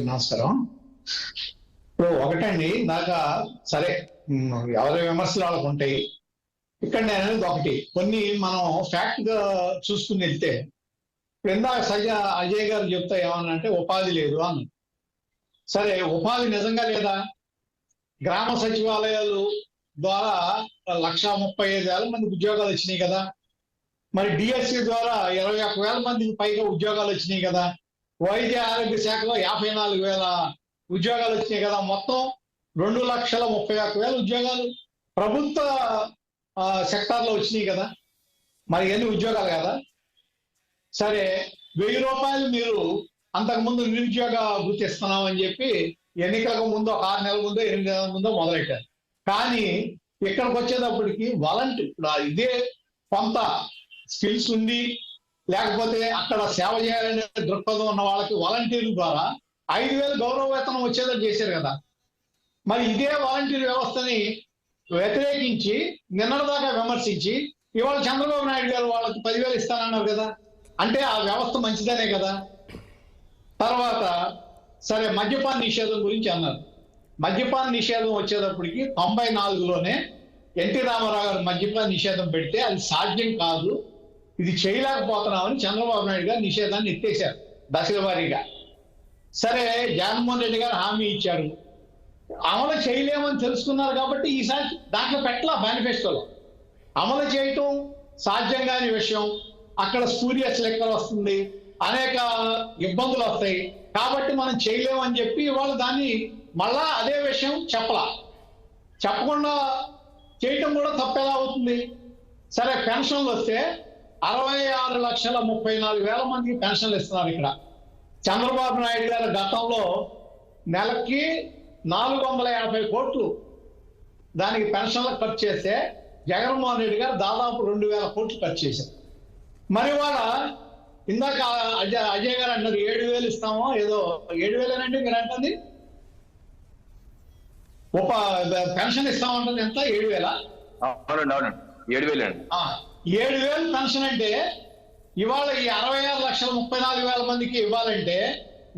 నమస్కారం. ఇప్పుడు ఒకటండి దాకా సరే, ఎవరి విమర్శలు వాళ్ళకు ఉంటాయి. ఇక్కడ నేను అనేది ఒకటి, కొన్ని మనం ఫ్యాక్ట్ గా చూసుకుని వెళ్తే ఇప్పుడు ఇందాక అజయ్ గారు చెప్తా ఏమన్నంటే ఉపాధి లేదు అని. సరే, ఉపాధి నిజంగా లేదా? గ్రామ సచివాలయాలు ద్వారా 1,35,000 మందికి ఉద్యోగాలు వచ్చినాయి కదా. మరి డిఎస్సి ద్వారా 21,000 మందికి పైగా ఉద్యోగాలు వచ్చినాయి కదా. వైద్య ఆరోగ్య శాఖలో 54,000 ఉద్యోగాలు వచ్చినాయి కదా. మొత్తం 2,31,000 ఉద్యోగాలు ప్రభుత్వ సెక్టార్లో వచ్చినాయి కదా. మరి ఎన్ని ఉద్యోగాలు కదా. సరే, 1,000 రూపాయలు మీరు అంతకుముందు నిరుద్యోగ వృత్తి ఇస్తున్నామని చెప్పి ఎన్నికలకు ముందు 6 నెలల ముందో 8 నెలల ముందో మొదలెట్టారు. కానీ ఇక్కడికి వచ్చేటప్పటికి వాలంటీర్ ఇదే కొంత స్కిల్స్ ఉంది, లేకపోతే అక్కడ సేవ చేయాలనే దృక్పథం ఉన్న వాళ్ళకి వాలంటీర్ల ద్వారా 5,000 గౌరవ వేతనం వచ్చేదని చేశారు కదా. మరి ఇదే వాలంటీర్ వ్యవస్థని వ్యతిరేకించి నిన్నటిదాకా విమర్శించి ఇవాళ చంద్రబాబు నాయుడు గారు వాళ్ళకి 10,000 ఇస్తానన్నారు కదా. అంటే ఆ వ్యవస్థ మంచిదనే కదా. తర్వాత సరే, మద్యపాన నిషేధం గురించి అన్నారు. మద్యపాన నిషేధం వచ్చేటప్పటికి 94లోనే ఎన్టీ రామారావు గారు మద్యపాన నిషేధం పెడితే అది సాధ్యం కాదు, ఇది చేయలేకపోతున్నామని చంద్రబాబు నాయుడు గారు నిషేధాన్ని ఎత్తేశారు దశల వారీగా. సరే, జగన్మోహన్ రెడ్డి గారు హామీ ఇచ్చారు, అమలు చేయలేమని తెలుసుకున్నారు కాబట్టి ఈసారి దాంట్లో పెట్టలా. మేనిఫెస్టోలో అమలు చేయటం సాధ్యం కాని విషయం, అక్కడ స్పూరియస్ లెక్కలు వస్తుంది, అనేక ఇబ్బందులు వస్తాయి కాబట్టి మనం చేయలేమని చెప్పి ఇవాళ దాన్ని మళ్ళా అదే విషయం చెప్పకుండా చేయటం కూడా తప్పెలా అవుతుంది. సరే, పెన్షన్లు వస్తే 66,34,000 మందికి పెన్షన్లు ఇస్తున్నారు. ఇక్కడ చంద్రబాబు నాయుడు గారు గతంలో నెలకి 450 కోట్లు దానికి పెన్షన్లకు ఖర్చు చేస్తే జగన్మోహన్ రెడ్డి గారు దాదాపు 2,000 కోట్లు ఖర్చు చేశారు. మరి వాళ్ళ ఇందాక అజయ్ గారు అన్నారు 7,000 ఇస్తామో ఏదో 7,000 మీరు అంటుంది పెన్షన్ ఇస్తామంటుంది. ఎంత? 7,000? 7,000 పెన్షన్ అంటే ఇవాళ ఈ 66,34,000 మందికి ఇవ్వాలంటే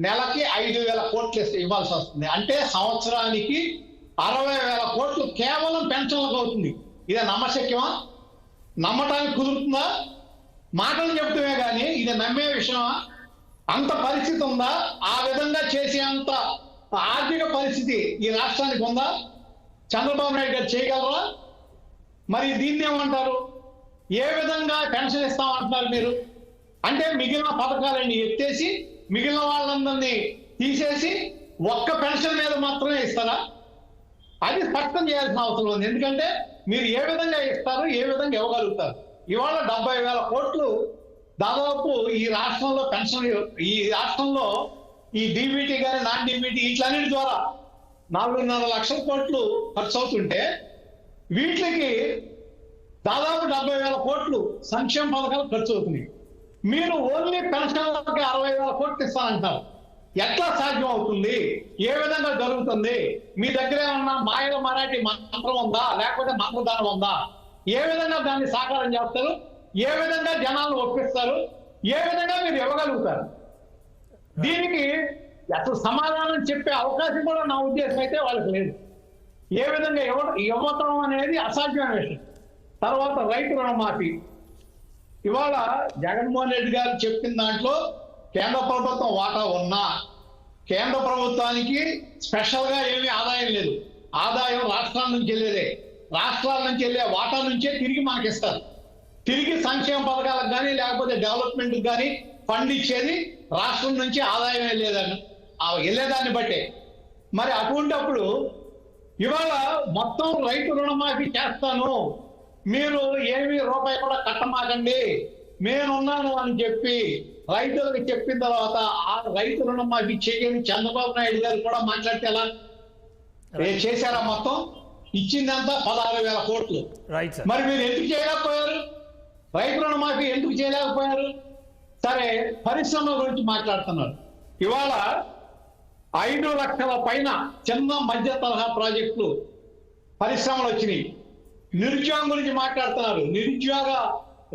నెలకి 5,000 కోట్లు ఇవ్వాల్సి వస్తుంది. అంటే సంవత్సరానికి 60,000 కోట్లు కేవలం పెన్షన్లకు అవుతుంది. ఇదే నమ్మశక్యమా? నమ్మటానికి కుదురుతుందా? మాటలు చెప్తమే కానీ ఇది నమ్మే విషయమా? అంత పరిస్థితి ఉందా? ఆ విధంగా చేసే అంత ఆర్థిక పరిస్థితి ఈ రాష్ట్రానికి ఉందా? చంద్రబాబు నాయుడు గారు చేయగలరా? మరి దీన్ని ఏమంటారు? ఏ విధంగా పెన్షన్ ఇస్తామంటున్నారు మీరు? అంటే మిగిలిన పథకాలన్నీ ఎత్తేసి మిగిలిన వాళ్ళందరినీ తీసేసి ఒక్క పెన్షన్ మీద మాత్రమే ఇస్తారా? అది స్పష్టం చేయాల్సిన అవసరం ఉంది. ఎందుకంటే మీరు ఏ విధంగా ఇస్తారు, ఏ విధంగా ఇవ్వగలుగుతారు? ఇవాళ 70,000 కోట్లు దాదాపు ఈ రాష్ట్రంలో పెన్షన్, ఈ రాష్ట్రంలో ఈ డీబీటీ కానీ నాన్ డీబీటీ వీటిలన్నిటి ద్వారా 4,5 లక్షల కోట్లు ఖర్చు అవుతుంటే వీటికి దాదాపు 70,000 కోట్లు సంక్షేమ పథకాలు ఖర్చు అవుతున్నాయి. మీరు ఓన్లీ పెన్షన్లకి 60,000 కోట్లు ఇస్తానంటారు. ఎట్లా సాధ్యం అవుతుంది? ఏ విధంగా జరుగుతుంది? మీ దగ్గర ఏమన్నా మాయల మరాఠీ మంత్రం ఉందా, లేకపోతే మంత్రదానం ఉందా? ఏ విధంగా దాన్ని సాకారం చేస్తారు? ఏ విధంగా జనాలను ఒప్పిస్తారు? ఏ విధంగా మీరు ఇవ్వగలుగుతారు? దీనికి అసలు సమాధానం చెప్పే అవకాశం కూడా నా ఉద్దేశం అయితే వాళ్ళకి లేదు. ఏ విధంగా ఇవ్వటం అనేది అసాధ్యమైన విషయం. తర్వాత రైతు రుణమాఫీ, ఇవాళ జగన్మోహన్ రెడ్డి గారు చెప్పిన దాంట్లో కేంద్ర ప్రభుత్వం వాటా ఉన్నా కేంద్ర ప్రభుత్వానికి స్పెషల్ గా ఏమీ ఆదాయం లేదు. ఆదాయం రాష్ట్రాల నుంచి వెళ్ళేదే. రాష్ట్రాల నుంచి వెళ్ళే వాటా నుంచే తిరిగి మనకిస్తారు. తిరిగి సంక్షేమ పథకాలకు కానీ లేకపోతే డెవలప్మెంట్కి కానీ ఫండ్ ఇచ్చేది రాష్ట్రం నుంచి ఆదాయం వెళ్ళేదాన్ని బట్టే. మరి అటువంటిప్పుడు ఇవాళ మొత్తం రైతు రుణమాఫీ చేస్తాను, మీరు ఏమీ రూపాయి కూడా కట్టమాకండి, నేనున్నాను అని చెప్పి రైతులకు చెప్పిన తర్వాత ఆ రైతు రుణమాఫీ చేయని చంద్రబాబు నాయుడు గారు కూడా మాట్లాడితే ఎలా చేశారా? మొత్తం ఇచ్చిందంతా 16,000 కోట్లు. మరి మీరు ఎందుకు చేయలేకపోయారు? రైతు రుణమాఫీ ఎందుకు చేయలేకపోయారు? సరే, పరిశ్రమల గురించి మాట్లాడుతున్నారు. ఇవాళ 5 లక్షల పైన చిన్న మధ్య తరహా ప్రాజెక్టులు పరిశ్రమలు వచ్చినాయి. నిరుద్యోగం గురించి మాట్లాడుతున్నారు. నిరుద్యోగ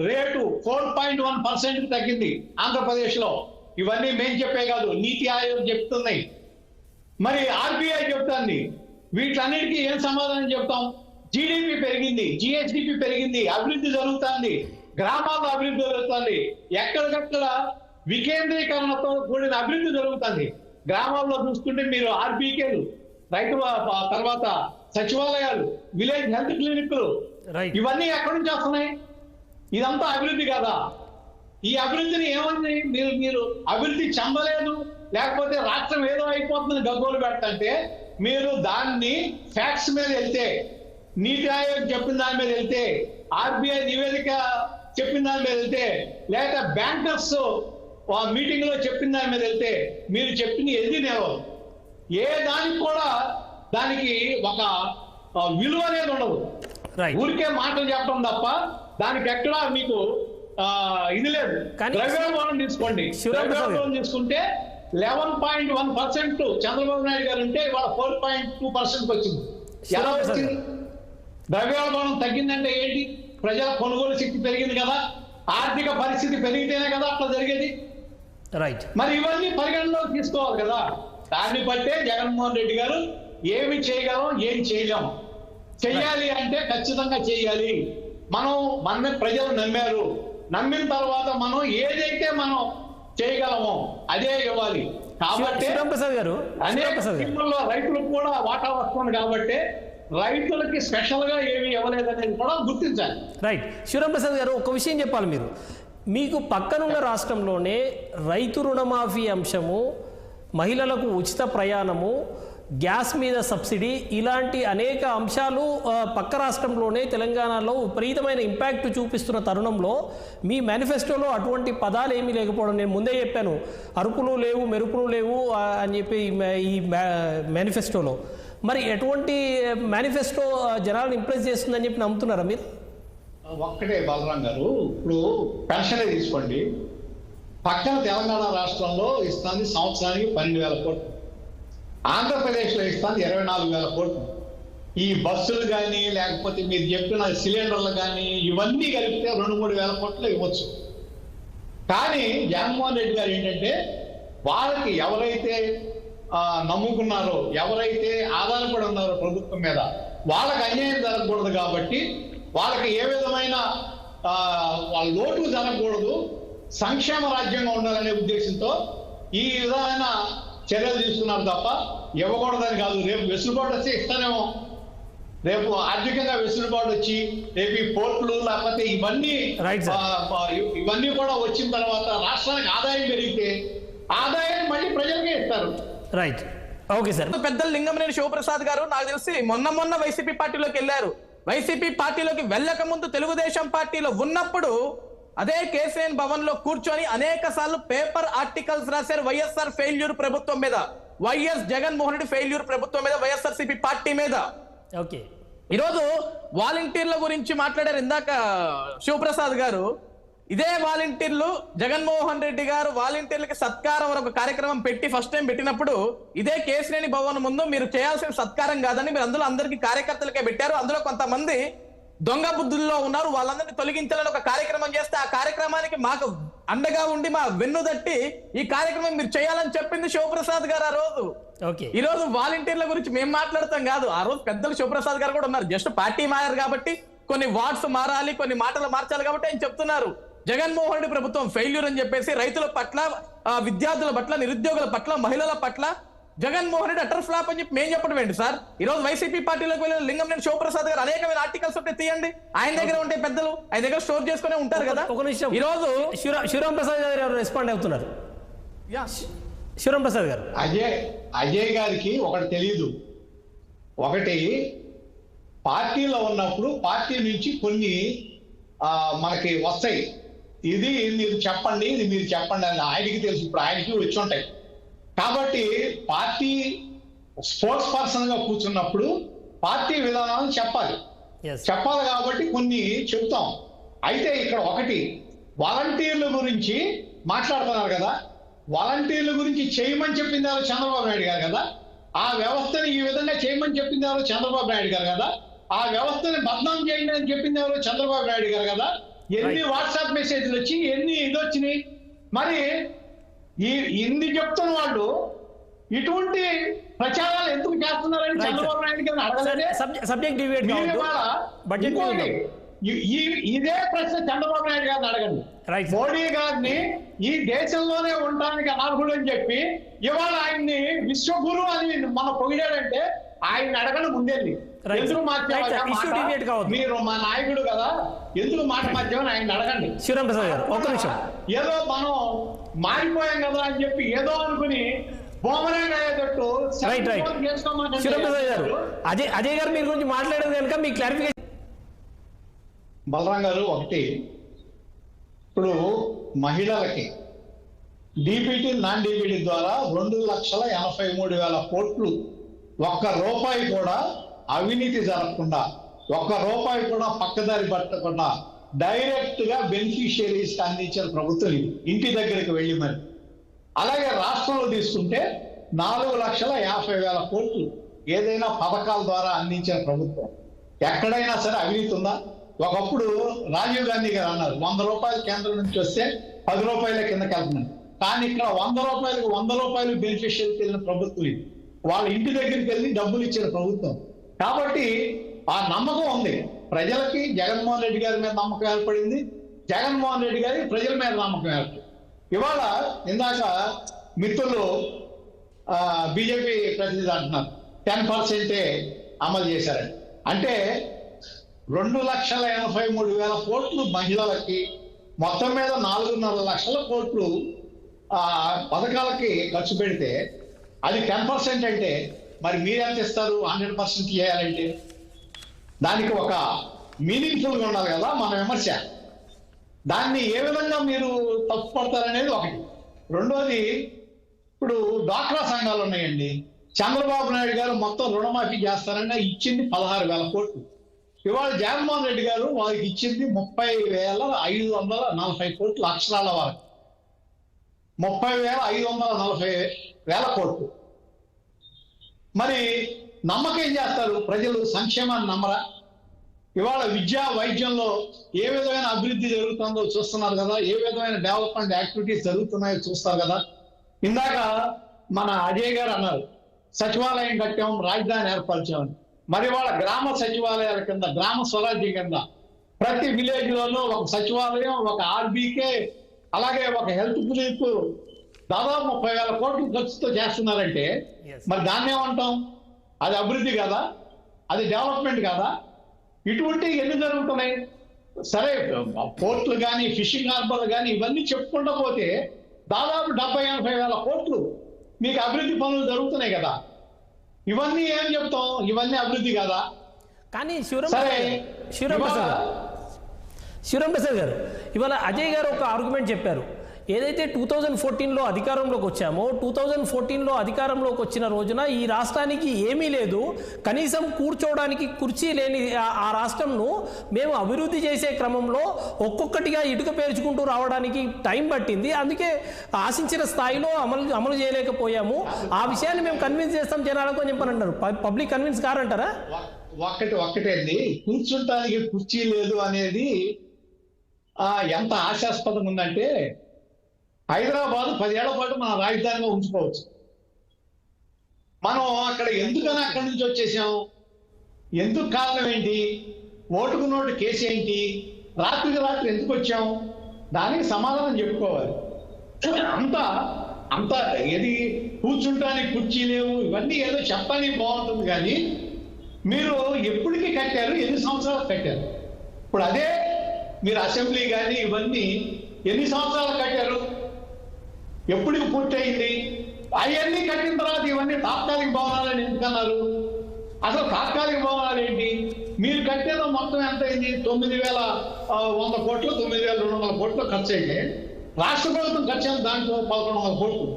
రేటు 4.1% తగ్గింది ఆంధ్రప్రదేశ్ లో. ఇవన్నీ మేం చెప్పే కాదు, నీతి ఆయోగ్ చెప్తున్నాయి. మరి ఆర్బీఐ చెప్తాంది, వీటన్నిటికీ ఏం సమాధానం చెప్తాం? జీడిపి పెరిగింది, జిహెచ్డిపి పెరిగింది, అభివృద్ధి జరుగుతుంది, గ్రామాల్లో అభివృద్ధి జరుగుతుంది, ఎక్కడికక్కడ వికేంద్రీకరణతో కూడిన అభివృద్ధి జరుగుతుంది. గ్రామాల్లో చూసుకుంటే మీరు ఆర్బీకేలు, రైతుల తర్వాత సచివాలయాలు, విలేజ్ హెల్త్ క్లినిక్లు, ఇవన్నీ ఎక్కడి నుంచి వస్తున్నాయి? ఇదంతా అభివృద్ధి కదా. ఈ అభివృద్ధిని ఏమని మీరు అభివృద్ధి చెందలేదు, లేకపోతే రాష్ట్రం ఏదో అయిపోతుందని గగ్గోలు పెట్టంటే, మీరు దాన్ని ఫ్యాక్ట్స్ మీద వెళ్తే, నీతి ఆయోగ్ చెప్పిన దాని మీద వెళ్తే, ఆర్బీఐ నివేదిక చెప్పిన దాని మీద వెళ్తే, లేదా బ్యాంకర్స్ మీటింగ్ లో చెప్పిన దాని మీద వెళ్తే, మీరు చెప్పిన ఏది నేరవు. ఏ దానికి కూడా దానికి ఒక విలువ అనేది ఉండదు. ఊరికే మాటలు చెప్పడం తప్ప దానికి ఎక్కడా మీకు ఇది లేదు. ద్రవ్యోల్బణం తీసుకోండి, ద్రవ్యోల్బణం తీసుకుంటే 11.1% చంద్రబాబు నాయుడు గారు ఉంటే ఇవాళ 4.2% వచ్చింది. ఎలా వచ్చింది? ద్రవ్యోల్బణం తగ్గిందంటే ఏంటి? ప్రజల కొనుగోలు శక్తి పెరిగింది కదా, ఆర్థిక పరిస్థితి పెరిగితేనే కదా అట్లా జరిగేది. మరి ఇవన్నీ పరిగణలోకి తీసుకోవాలి కదా. దాన్ని బట్టే జగన్మోహన్ రెడ్డి గారు ఏమి చేయగలం, ఏం చేయలేం, చెయ్యాలి అంటే ఖచ్చితంగా చెయ్యాలి. మన ప్రజలు నమ్మారు, నమ్మిన తర్వాత మనం ఏదైతే మనం చేయగలమో అదే ఇవ్వాలి. కాబట్టి అనేక స్కీముల్లో రైతులకు కూడా వాటా వస్తుంది కాబట్టి రైతులకి స్పెషల్ గా ఏమి ఇవ్వలేదనేది కూడా గుర్తించాలి. రైట్. శివరాం ప్రసాద్ గారు, ఒక విషయం చెప్పాలి. మీకు పక్కనున్న రాష్ట్రంలోనే రైతు రుణమాఫీ అంశము, మహిళలకు ఉచిత ప్రయాణము, గ్యాస్ మీద సబ్సిడీ, ఇలాంటి అనేక అంశాలు పక్క రాష్ట్రంలోనే తెలంగాణలో విపరీతమైన ఇంపాక్ట్ చూపిస్తున్న తరుణంలో మీ మేనిఫెస్టోలో అటువంటి పదాలు ఏమీ లేకపోవడం, నేను ముందే చెప్పాను, అరుపులు లేవు, మెరుపులు లేవు అని చెప్పి ఈ మేనిఫెస్టోలో. మరి ఎటువంటి మేనిఫెస్టో జనాలను ఇంప్రెస్ చేస్తుందని చెప్పి నమ్ముతున్నారా మీరు? ఒక్కటే బలరాం గారు, ఇప్పుడు పెన్షన్ తీసుకోండి, పక్కన తెలంగాణ రాష్ట్రంలో ఇస్తుంది సంవత్సరానికి 12,000 కోట్లు, ఆంధ్రప్రదేశ్లో ఇస్తుంది 24,000 కోట్లు. ఈ బస్సులు కానీ లేకపోతే మీరు చెప్పిన సిలిండర్లు కానీ ఇవన్నీ కలిపితే 2-3 వేల కోట్లు ఇవ్వచ్చు. కానీ జగన్మోహన్ రెడ్డి గారు ఏంటంటే, వాళ్ళకి ఎవరైతే నమ్ముకున్నారో, ఎవరైతే ఆధారపడి ఉన్నారో ప్రభుత్వం మీద, వాళ్ళకి అన్యాయం జరగకూడదు కాబట్టి, వాళ్ళకి ఏ విధమైన వాళ్ళ లోటు జరగకూడదు, సంక్షేమ రాజ్యంగా ఉండాలనే ఉద్దేశంతో ఈ విధమైన చర్యలు తీసుకున్నారు తప్ప ఇవ్వకూడదని కాదు. రేపు వెసులుబాటు వస్తే ఇస్తానేమో, రేపు ఆర్థికంగా వెసులుబాటు వచ్చి రేపు ఈ పోర్టులు లేకపోతే ఇవన్నీ కూడా వచ్చిన తర్వాత రాష్ట్రానికి ఆదాయం పెరిగితే ఆదాయాన్ని మళ్ళీ ప్రజలకే ఇస్తారు. రైట్. Okay sir. పెద్దలు లింగమనేని శివప్రసాద్ గారు నాకు తెలిసి మొన్న వైసీపీ పార్టీలోకి వెళ్ళారు. వైసీపీ పార్టీలోకి వెళ్ళక ముందు తెలుగుదేశం పార్టీలో ఉన్నప్పుడు అదే కేసీఎన్ భవన్ లో కూర్చొని అనేక సార్లు పేపర్ ఆర్టికల్స్ రాశారు వైఎస్ఆర్ ఫెయిల్యూర్ ప్రభుత్వం మీద, వైఎస్ జగన్మోహన్ రెడ్డి ఫెయిల్యూర్ ప్రభుత్వం మీద, వైఎస్ఆర్సీపీ పార్టీ మీద. ఓకే. ఈరోజు వాలంటీర్ల గురించి మాట్లాడారు ఇందాక శివప్రసాద్ గారు. ఇదే వాలంటీర్లు జగన్మోహన్ రెడ్డి గారు వాలంటీర్లకి సత్కారం ఒక కార్యక్రమం పెట్టి ఫస్ట్ టైం పెట్టినప్పుడు ఇదే కేశినేని భవన్ ముందు మీరు చేయాల్సిన సత్కారం కాదని మీరు అందులో అందరికీ కార్యకర్తలకే పెట్టారు. అందులో కొంతమంది దొంగ బుద్ధుల్లో ఉన్నారు, వాళ్ళందరినీ తొలగించాలని ఒక కార్యక్రమం చేస్తే ఆ కార్యక్రమానికి మాకు అండగా ఉండి మా వెన్ను తట్టి ఈ కార్యక్రమం మీరు చేయాలని చెప్పింది శివప్రసాద్ గారు ఆ రోజు. ఈ రోజు వాలంటీర్ల గురించి మేము మాట్లాడతాం కాదు, ఆ రోజు పెద్దలు శివప్రసాద్ గారు కూడా ఉన్నారు. జస్ట్ పార్టీ మారారు కాబట్టి కొన్ని వార్డ్స్ మారాలి, కొన్ని మాటలు మార్చాలి కాబట్టి ఆయన చెప్తున్నారు జగన్మోహన్ రెడ్డి ప్రభుత్వం ఫెయిల్యూర్ అని చెప్పేసి. రైతుల పట్ల, విద్యార్థుల పట్ల, నిరుద్యోగుల పట్ల, మహిళల పట్ల జగన్మోహన్ రెడ్డి అటర్ ఫ్లాప్ అని చెప్పి మేము చెప్పడం ఏంటి సార్? ఈ రోజు వైసీపీ పార్టీలోకి వెళ్ళిన లింగమనేని శివప్రసాద్ గారు అనేకమైన ఆర్టికల్స్ ఉంటే తీయండి, ఆయన దగ్గర ఉంటే పెద్దలు ఆయన దగ్గర స్టోర్ చేసుకునే ఉంటారు కదా. ఈ రోజు శివరాం ప్రసాద్ గారు రెస్పాండ్ అవుతున్నారు. శివరాం ప్రసాద్ గారు, అజయ్ గారికి ఒకటి తెలియదు. ఒకటి, పార్టీలో ఉన్నప్పుడు పార్టీ నుంచి కొన్ని మనకి వస్తాయి, ఇది మీరు చెప్పండి, ఇది మీరు చెప్పండి అని ఆయనకి తెలుసు, ఇప్పుడు ఆయనకి వచ్చి ఉంటాయి. కాబట్టి పార్టీ స్పోర్ట్స్ పర్సన్ గా కూర్చున్నప్పుడు పార్టీ విధానాలను చెప్పాలి కాబట్టి కొన్ని చెప్తాం. అయితే ఇక్కడ ఒకటి, వాలంటీర్ల గురించి మాట్లాడుతున్నారు కదా, వాలంటీర్ల గురించి చేయమని చెప్పింది ఎవరు? చంద్రబాబు నాయుడు గారు కదా. ఆ వ్యవస్థని ఈ విధంగా చేయమని చెప్పింది ఎవరు? చంద్రబాబు నాయుడు గారు కదా. ఆ వ్యవస్థని బద్నాం చేయండి అని చెప్పింది ఎవరు? చంద్రబాబు నాయుడు గారు కదా. ఎన్ని వాట్సాప్ మెసేజ్లు వచ్చి ఎన్ని ఇది వచ్చినాయి. మరి ఇన్ని చెప్తున్న వాళ్ళు ఇటువంటి ప్రచారాలు ఎందుకు చేస్తున్నారని Right, చంద్రబాబు నాయుడు గారిని అడగలేదే? సబ్జెక్ట్ డిబేట్ మీరు కావద్దు. ఇవాళ బడ్జెట్ ఇంకోటి, ఇదే ప్రశ్న చంద్రబాబు నాయుడు గారిని అడగండి. Right, sir. మోడీ గారిని ఈ దేశంలోనే ఉండడానికి అనర్హుడు అని చెప్పి ఇవాళ ఆయన్ని విశ్వగురు అని మన పొగిడాడంటే ఆయన అడగండి ముందేంది. Right, ఎందుకు sir. మార్చారు Right, sir. Issue debate కావద్దు. మీరు మా నాయకుడు కదా, ఎందుకు మాట మార్చామని ఆయన అడగండి. శివరాం ప్రసాద్ గారు ఒక్క నిమిషం. ఏదో మనం మారిపోయాం కదా అని చెప్పి ఏదో అనుకుని బొమ్మరేట్ అయ్యేటట్టు రైట్ రైట్ శివరాం ప్రసాద్ గారు అజయ్ గారు మీ గురించి మాట్లాడేది కనుక మీ క్లారిఫికేషన్. బలరాం గారు, ఒకటి, ఇప్పుడు మహిళలకి డిపిటి నాన్ డిపిటి ద్వారా 2,83,000 కోట్లు ఒక్క రూపాయి కూడా అవినీతి జరగకుండా, ఒక్క రూపాయి కూడా పక్కదారి పట్టకుండా డైరెక్ట్ గా బెనిఫిషియరీస్ అందించిన ప్రభుత్వం ఇది, ఇంటి దగ్గరికి వెళ్ళి. మరి అలాగే రాష్ట్రంలో తీసుకుంటే 4,50,000 కోట్లు ఏదైనా పథకాల ద్వారా అందించిన ప్రభుత్వం. ఎక్కడైనా సరే అవినీతి ఉందా? ఒకప్పుడు రాజీవ్ గాంధీ గారు అన్నారు 100 రూపాయలు కేంద్రం నుంచి వస్తే 10 రూపాయల కిందకి వెళ్తున్నాయి. కానీ ఇక్కడ 100 రూపాయలకు 100 రూపాయలు బెనిఫిషియరీకి వెళ్ళిన ప్రభుత్వం ఇది, వాళ్ళ ఇంటి దగ్గరికి వెళ్ళి డబ్బులు ఇచ్చిన ప్రభుత్వం. కాబట్టి ఆ నమ్మకం ఉంది ప్రజలకి. జగన్మోహన్ రెడ్డి గారి మీద నమ్మకం ఏర్పడింది, జగన్మోహన్ రెడ్డి గారి ప్రజల మీద నమ్మకం ఏర్పడింది. ఇవాళ ఇందాక మిత్రులు బీజేపీ ప్రతినిధి అంటున్నారు 10% అమలు చేశారని. అంటే 2,83,000 కోట్లు మహిళలకి, మొత్తం మీద 4.5 లక్షల కోట్లు పథకాలకి ఖర్చు పెడితే అది 10% అంటే మరి మీరెంత ఇస్తారు? 100% చేయాలంటే దానికి ఒక మీనింగ్ఫుల్గా ఉండాలి కదా మన విమర్శ. దాన్ని ఏ విధంగా మీరు తప్పుపడతారనేది ఒకటి. రెండోది, ఇప్పుడు డ్వాక్రా సంఘాలు ఉన్నాయండి. చంద్రబాబు నాయుడు గారు మొత్తం రుణమాఫీ చేస్తారని ఇచ్చింది 16,000 కోట్లు. ఇవాళ జగన్మోహన్ రెడ్డి గారు వాళ్ళకి ఇచ్చింది 30,540 కోట్లు అక్షరాల వరకు, 30,540 కోట్లు. మరి నమ్మకం ఏం చేస్తారు ప్రజలు? సంక్షేమాన్ని నమ్మరా? ఇవాళ విద్యా వైద్యంలో ఏ విధమైన అభివృద్ధి జరుగుతుందో చూస్తున్నారు కదా, ఏ విధమైన డెవలప్మెంట్ యాక్టివిటీస్ జరుగుతున్నాయో చూస్తారు కదా. ఇందాక మన అజయ్ గారు అన్నారు సచివాలయం కట్టాం, రాజధాని ఏర్పరిచామని. మరి వాళ్ళ గ్రామ సచివాలయాల కింద, గ్రామ స్వరాజ్యం కింద ప్రతి విలేజ్ లోనూ ఒక సచివాలయం, ఒక ఆర్బీకే, అలాగే ఒక హెల్త్ క్లినిక్ దాదాపు 30,000 కోట్లు ఖర్చుతో చేస్తున్నారంటే మరి దాన్ని ఏమంటాం? అది అభివృద్ధి కదా, అది డెవలప్మెంట్ కదా? ఇటువంటివి ఎన్ని జరుగుతున్నాయి? సరే, పోర్టులు కానీ, ఫిషింగ్ హార్బర్లు కానీ ఇవన్నీ చెప్పుకుంటూ పోతే దాదాపు 70,000-80,000 కోట్లు మీకు అభివృద్ధి పనులు జరుగుతున్నాయి కదా. ఇవన్నీ ఏం చెప్తాం? ఇవన్నీ అభివృద్ధి కదా. కానీ శివరాం ప్రసాద్ గారు ఇవాళ అజయ్ గారు ఒక ఆర్గ్యుమెంట్ చెప్పారు. ఏదైతే 2014లో అధికారంలోకి వచ్చామో, 2014లో అధికారంలోకి వచ్చిన రోజున ఈ రాష్ట్రానికి ఏమీ లేదు, కనీసం కూర్చోవడానికి కుర్చీ లేని ఆ రాష్ట్రంను మేము అభివృద్ధి చేసే క్రమంలో ఒక్కొక్కటిగా ఇటుక పేర్చుకుంటూ రావడానికి టైం పట్టింది, అందుకే ఆశించిన స్థాయిలో అమలు చేయలేకపోయాము, ఆ విషయాన్ని మేము కన్విన్స్ చేస్తాం జనాలకు అని చెప్పని అంటారు. Public convince కారంటారా? ఒక్కటండి, కూర్చుంటానికి కుర్చీ లేదు అనేది ఎంత ఆశాస్పదంగా ఉందంటే, హైదరాబాద్ 10 ఏళ్ల పాటు మన రాజధానిగా ఉంచుకోవచ్చు. మనం అక్కడ ఎందుకని అక్కడి నుంచి వచ్చేసాం? ఎందుకు కారణం ఏంటి? ఓటుకు నోటు కేసు ఏంటి? రాత్రికి రాత్రి ఎందుకు వచ్చాం? దానికి సమాధానం చెప్పుకోవాలి. అంత ఏది కూర్చుంటానికి కుర్చీ లేవు, ఇవన్నీ ఏదో చెప్పడానికి బాగుంటుంది కానీ మీరు ఎప్పటికీ కట్టారు? ఎన్ని సంవత్సరాలు కట్టారు? ఇప్పుడు అదే మీరు అసెంబ్లీ కానీ ఇవన్నీ ఎన్ని సంవత్సరాలు కట్టారు? ఎప్పటికి పూర్తయింది? అవన్నీ కట్టిన తర్వాత ఇవన్నీ తాత్కాలిక భవనాలని ఎందుకన్నారు? అసలు తాత్కాలిక భవనాలు ఏంటి? మీరు కట్టేదో మొత్తం ఎంత అయింది? 9,100 కోట్లు, 9,200 కోట్లు ఖర్చు అయితే రాష్ట్ర ప్రభుత్వం ఖర్చు అయింది దాంట్లో 1,100 కోట్లు.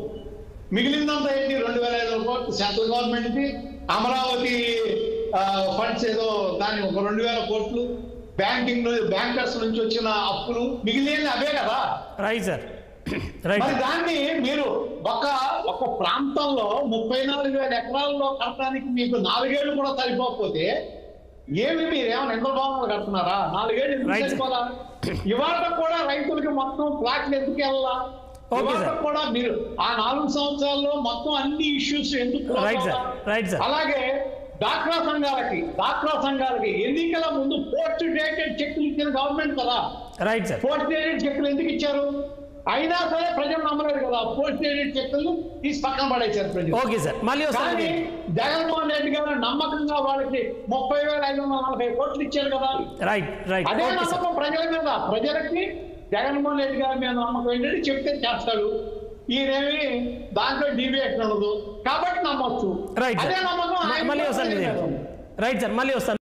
మిగిలిందంతా ఏంటి? 2,500 కోట్లు సెంట్రల్ గవర్నమెంట్కి, అమరావతి ఫండ్స్ ఏదో దాన్ని ఒక 2,000 కోట్లు, బ్యాంకర్స్ నుంచి వచ్చిన అప్పులు, మిగిలిన అవే కదా. Right sir. మరి దాన్ని మీరు ఒక ప్రాంతంలో 34,000 ఎకరాల్లో కట్టడానికి మీకు 4 ఏళ్ళు కూడా సరిపోకపోతే ఏమి మీరేమన్నా ఇంద్రభవనాలు కడుతున్నారా? 4 ఏళ్ళు ఎందుకు సరిపోదా? ఇవాళ కూడా రైతులకి మొత్తం ప్లాట్లు ఎందుకు వెళ్ళాలా? ఓకే ఇవాళ సార్. కూడా మీరు ఆ 4 సంవత్సరాల్లో మొత్తం అన్ని ఇష్యూస్ ఎందుకు రైట్ సార్, రైట్ సార్. అలాగే డాక్రా సంఘాలకి ఎన్నికల ముందు పోస్ట్ డేటెడ్ చెక్కులు ఇచ్చిన గవర్నమెంట్ కదా. Right sir. పోస్ట్ డేటెడ్ చెక్కులు ఎందుకు ఇచ్చారు? అయినా సరే ప్రజలు నమ్మలేదు కదా. పోస్ట్ డేటెడ్ చెక్కులు తీసి పక్కన పడేశారు ప్రజలు. ఓకే సార్, మళ్ళీ వస్తాను. కానీ జగన్మోహన్ రెడ్డి గారు నమ్మకంగా వాళ్ళకి 30,540 కోట్లు ఇచ్చారు కదా. Right right. అదే ఓకే సార్. నమ్మకం ప్రజల మీద. ప్రజలకి జగన్మోహన్ రెడ్డి గారి మీద నమ్మకం ఏంటంటే చెప్తే చేస్తాడు, ఈయనేమి దాంట్లో డీవియేషన్ ఉండదు కాబట్టి నమ్మొచ్చు. రైట్ అదే సార్, నమ్మకం మళ్ళీ వస్తాను. రైట్ సార్, మళ్ళీ వస్తాను.